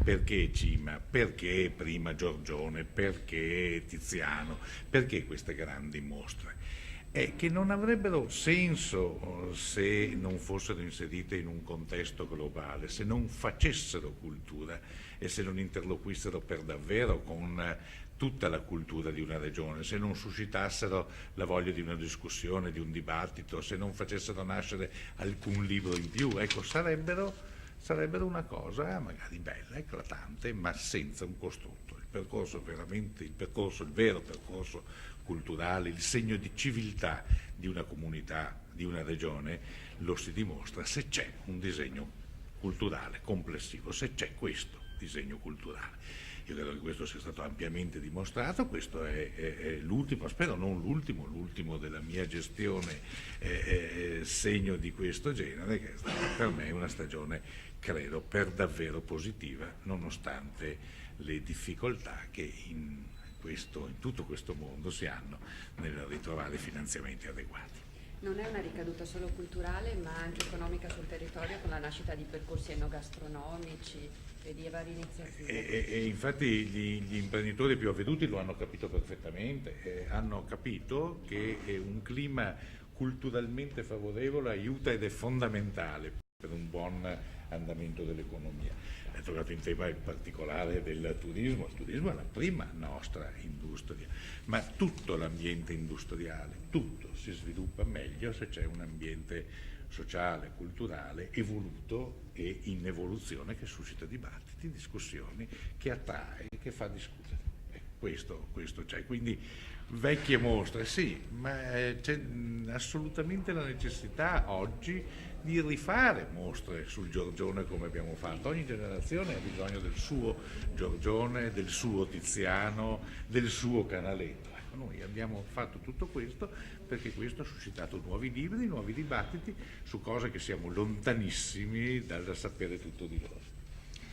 Perché Cima? Perché prima Giorgione? Perché Tiziano? Perché queste grandi mostre? Che non avrebbero senso se non fossero inserite in un contesto globale, se non facessero cultura e se non interloquissero per davvero con tutta la cultura di una regione, se non suscitassero la voglia di una discussione, di un dibattito, se non facessero nascere alcun libro in più, ecco, sarebbero una cosa magari bella, eclatante, ma senza un costrutto. Il percorso veramente, il vero percorso culturale, il segno di civiltà di una comunità, di una regione, lo si dimostra se c'è un disegno culturale complessivo, se c'è questo disegno culturale. Io credo che questo sia stato ampiamente dimostrato, questo è l'ultimo, spero non l'ultimo, l'ultimo della mia gestione segno di questo genere, che è stata per me una stagione, credo, per davvero positiva, nonostante le difficoltà che in tutto questo mondo si hanno nel ritrovare finanziamenti adeguati. Non è una ricaduta solo culturale, ma anche economica sul territorio con la nascita di percorsi enogastronomici e di varie iniziative. E infatti gli imprenditori più avveduti lo hanno capito perfettamente, hanno capito che un clima culturalmente favorevole aiuta ed è fondamentale per un buon andamento dell'economia. È toccato in tema in particolare del turismo. Il turismo è la prima nostra industria, ma tutto l'ambiente industriale, tutto si sviluppa meglio se c'è un ambiente sociale, culturale, evoluto e in evoluzione, che suscita dibattiti, discussioni, che attrae, che fa discutere. Questo c'è. Quindi vecchie mostre, sì, ma c'è assolutamente la necessità oggi di rifare mostre sul Giorgione come abbiamo fatto. Ogni generazione ha bisogno del suo Giorgione, del suo Tiziano, del suo Canaletto. Ecco, noi abbiamo fatto tutto questo perché questo ha suscitato nuovi libri, nuovi dibattiti su cose che siamo lontanissimi dal sapere tutto di loro.